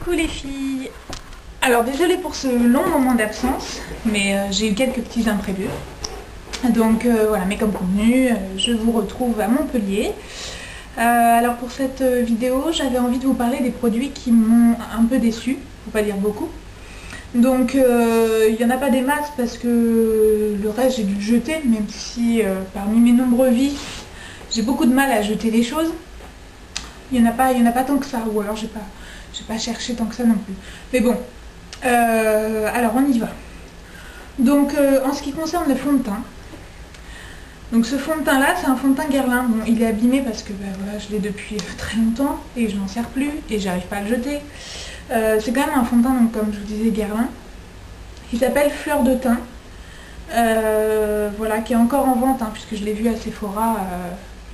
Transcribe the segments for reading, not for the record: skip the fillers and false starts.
Coucou les filles. Alors désolée pour ce long moment d'absence, mais j'ai eu quelques petits imprévus. Donc voilà, mais comme convenu, je vous retrouve à Montpellier. Alors pour cette vidéo, j'avais envie de vous parler des produits qui m'ont un peu déçue, faut pas dire beaucoup. Donc il n'y en a pas des masses parce que le reste j'ai dû le jeter, même si parmi mes nombreux vices, j'ai beaucoup de mal à jeter les choses. Il n'y en a pas tant que ça, ou alors j'ai pas cherché tant que ça non plus. Mais bon, alors on y va. Donc en ce qui concerne le fond de teint, donc ce fond de teint là, c'est un fond de teint Guerlain. Bon, il est abîmé parce que voilà, je l'ai depuis très longtemps et je n'en sers plus et j'arrive pas à le jeter. C'est quand même un fond de teint, donc comme je vous disais, Guerlain. Il s'appelle Fleur de teint. Voilà, qui est encore en vente, hein, puisque je l'ai vu à Sephora,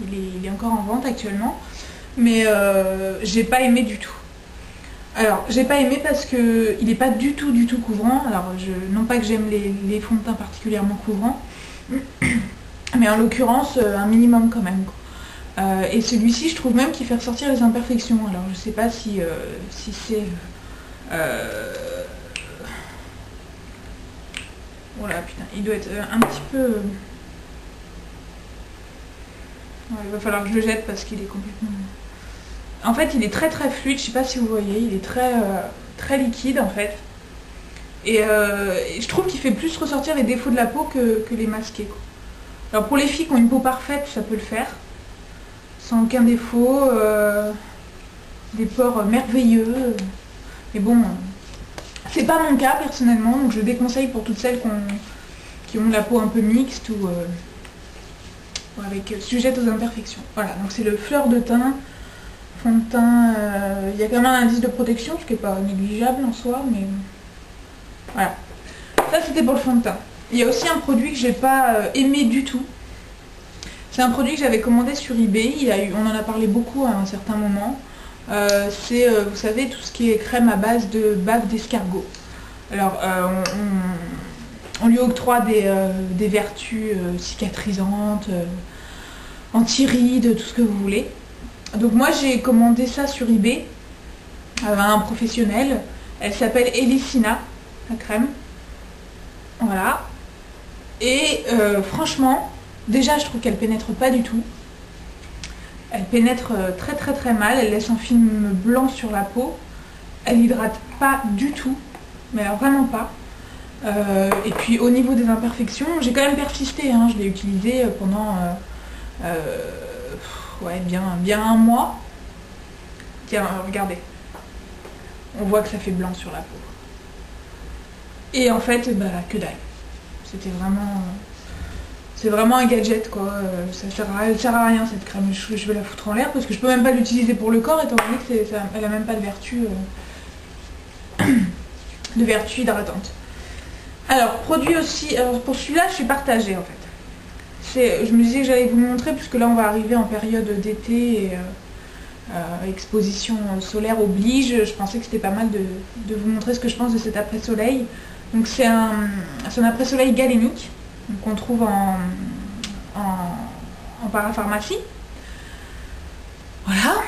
il est encore en vente actuellement. Mais j'ai pas aimé du tout. Alors, j'ai pas aimé parce que il est pas du tout couvrant. Alors, non pas que j'aime les fonds de teint particulièrement couvrants, mais en l'occurrence, un minimum quand même. Et celui-ci, je trouve même qu'il fait ressortir les imperfections. Alors, je sais pas si c'est... Voilà, putain, il doit être un petit peu... Ouais, il va falloir que je le jette parce qu'il est complètement... En fait, il est très fluide, je sais pas si vous voyez, il est très liquide en fait. Et je trouve qu'il fait plus ressortir les défauts de la peau que les masquer, quoi. Alors pour les filles qui ont une peau parfaite, ça peut le faire, sans aucun défaut, des pores merveilleux. Mais bon, c'est pas mon cas personnellement, donc je le déconseille pour toutes celles qui ont la peau un peu mixte ou avec sujette aux imperfections. Voilà, donc c'est le Fleur de teint. Fond de teint, il y a quand même un indice de protection, ce qui n'est pas négligeable en soi, mais voilà. Ça c'était pour le fond de teint. Il y a aussi un produit que j'ai pas aimé du tout. C'est un produit que j'avais commandé sur eBay, on en a parlé beaucoup à un certain moment. C'est, vous savez, tout ce qui est crème à base de bave d'escargot. Alors, on lui octroie des vertus cicatrisantes, anti-rides, tout ce que vous voulez. Donc moi j'ai commandé ça sur eBay à un professionnel. Elle s'appelle Elicina, la crème. Voilà. Et franchement, déjà je trouve qu'elle pénètre pas du tout. Elle pénètre très mal. Elle laisse un film blanc sur la peau. Elle hydrate pas du tout. Mais alors vraiment pas. Et puis au niveau des imperfections, j'ai quand même persisté, hein. Je l'ai utilisé pendant... ouais, bien un mois. Tiens, regardez. On voit que ça fait blanc sur la peau. Et en fait, que dalle. C'était vraiment... C'est vraiment un gadget, quoi. Ça sert à rien, cette crème. Je vais la foutre en l'air parce que je peux même pas l'utiliser pour le corps, étant donné qu'elle a même pas de vertu... de vertu hydratante. Alors, produit aussi... Alors, pour celui-là, je suis partagée, en fait. Je me disais que j'allais vous le montrer puisque là on va arriver en période d'été et exposition solaire oblige. Je pensais que c'était pas mal de vous montrer ce que je pense de cet après-soleil. Donc c'est un après-soleil galénique qu'on trouve en parapharmacie. Voilà.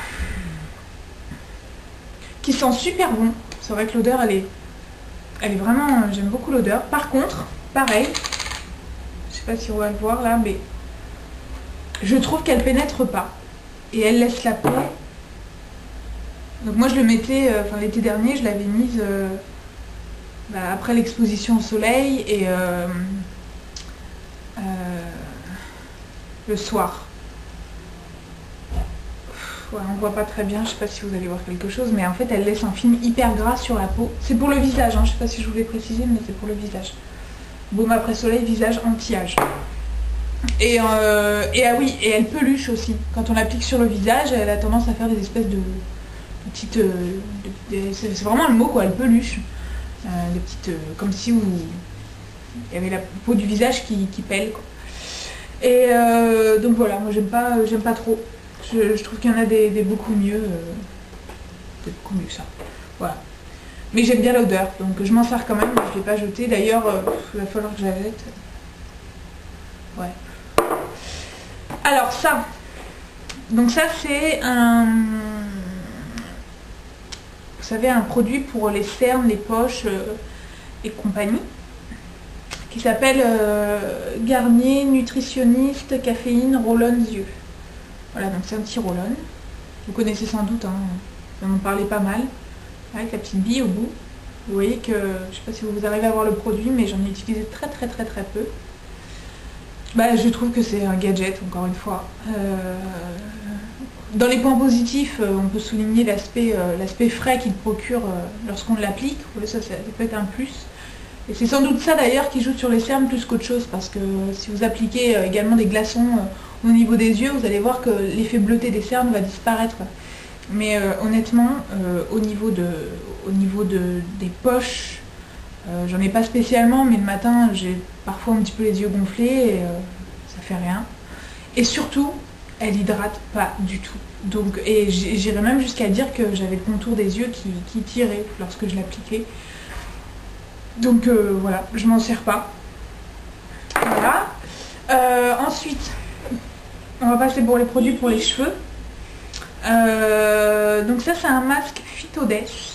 Qui sent super bon. C'est vrai que l'odeur elle est vraiment... J'aime beaucoup l'odeur. Par contre, pareil, je sais pas si on va le voir là, mais je trouve qu'elle pénètre pas et elle laisse la peau. Donc moi je le mettais, l'été dernier je l'avais mise après l'exposition au soleil et le soir. Ouais, on voit pas très bien, je sais pas si vous allez voir quelque chose, mais en fait elle laisse un film hyper gras sur la peau. C'est pour le visage, hein, je sais pas si je voulais préciser, mais c'est pour le visage. Baume après soleil, visage anti-âge. Et ah oui, et elle peluche aussi. Quand on l'applique sur le visage, elle a tendance à faire des espèces de petites... c'est vraiment le mot, quoi, elle peluche. Des petites... comme si il y avait la peau du visage qui pèle, quoi. Et donc voilà, moi j'aime pas trop. Je trouve qu'il y en a des beaucoup mieux. Beaucoup mieux que ça. Voilà. Mais j'aime bien l'odeur, donc je m'en sers quand même, je ne l'ai pas jeté. D'ailleurs, il va falloir que j'arrête. Ouais. Alors ça, donc ça c'est savez, un produit pour les cernes, les poches et compagnie, qui s'appelle Garnier Nutritionniste Caféine Roll-On Yeux. Voilà, donc c'est un petit roll-on. Vous connaissez sans doute, hein, on en parlait pas mal, avec la petite bille au bout. Vous voyez que, je ne sais pas si vous arrivez à voir le produit, mais j'en ai utilisé très peu. Bah, je trouve que c'est un gadget, encore une fois. Dans les points positifs, on peut souligner l'aspect frais qu'il procure lorsqu'on l'applique. Ça peut être un plus. Et c'est sans doute ça d'ailleurs qui joue sur les cernes plus qu'autre chose, parce que si vous appliquez également des glaçons au niveau des yeux, vous allez voir que l'effet bleuté des cernes va disparaître. Mais honnêtement, au niveau des poches, j'en ai pas spécialement, mais le matin j'ai parfois un petit peu les yeux gonflés et ça fait rien. Et surtout, elle hydrate pas du tout. Donc, et j'irais même jusqu'à dire que j'avais le contour des yeux qui tirait lorsque je l'appliquais. Donc voilà, je m'en sers pas. Voilà. Ensuite, on va passer pour les produits pour les cheveux. Donc ça, c'est un masque Phytodesh.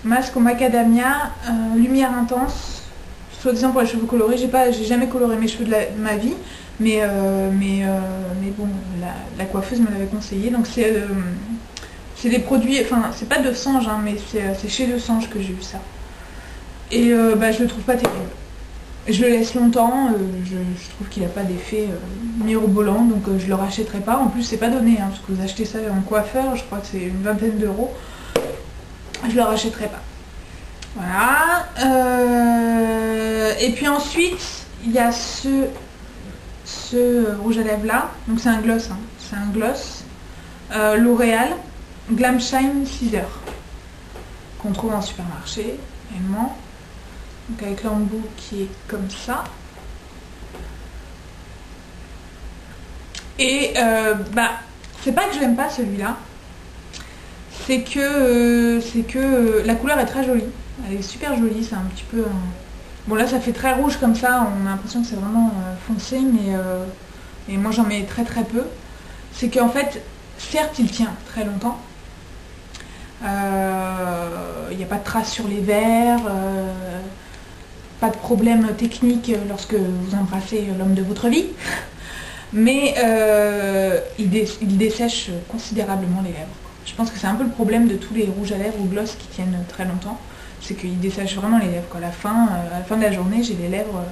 Masque au macadamia, lumière intense, soi-disant pour les cheveux colorés. J'ai jamais coloré mes cheveux de ma vie, mais bon, la coiffeuse me l'avait conseillé. Donc c'est des produits, enfin c'est pas de Sange, hein, mais c'est chez De Sange que j'ai eu ça. Et je le trouve pas terrible. Je le laisse longtemps, je trouve qu'il n'a pas d'effet mirobolant, donc je le rachèterai pas. En plus c'est pas donné, hein, parce que vous achetez ça en coiffeur, je crois que c'est une vingtaine d'euros. Je le rachèterai pas. Voilà. Et puis ensuite, il y a ce rouge à lèvres là. Donc c'est un gloss, hein. C'est un gloss. L'Oréal Glam Shine 6 heures. Qu'on trouve en supermarché, également. Donc avec l'embout qui est comme ça. Et c'est pas que je l'aime pas celui-là. C'est que la couleur est très jolie. Elle est super jolie, c'est un petit peu... Bon là ça fait très rouge comme ça, on a l'impression que c'est vraiment foncé, mais moi j'en mets très peu. C'est qu'en fait, certes il tient très longtemps. Il n'y a pas de traces sur les verres, pas de problème technique lorsque vous embrassez l'homme de votre vie. Mais il dessèche considérablement les lèvres. Je pense que c'est un peu le problème de tous les rouges à lèvres ou gloss qui tiennent très longtemps, c'est qu'ils dessèchent vraiment les lèvres. À la fin de la journée, j'ai les lèvres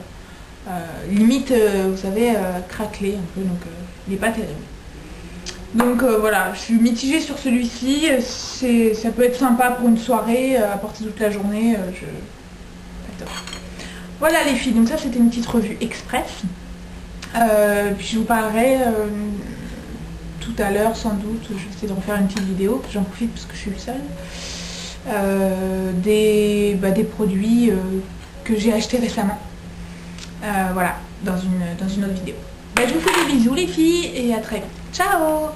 limite, vous savez, craquelées un peu, donc il n'est pas terrible. Donc voilà, je suis mitigée sur celui-ci, ça peut être sympa pour une soirée, à porter toute la journée, pas top. Voilà les filles, donc ça c'était une petite revue express. Puis je vous parlerai tout à l'heure sans doute, je vais essayer de refaire une petite vidéo, j'en profite parce que je suis seule, des produits que j'ai achetés récemment, voilà, dans une autre vidéo. Je vous fais des bisous les filles et à très vite, ciao.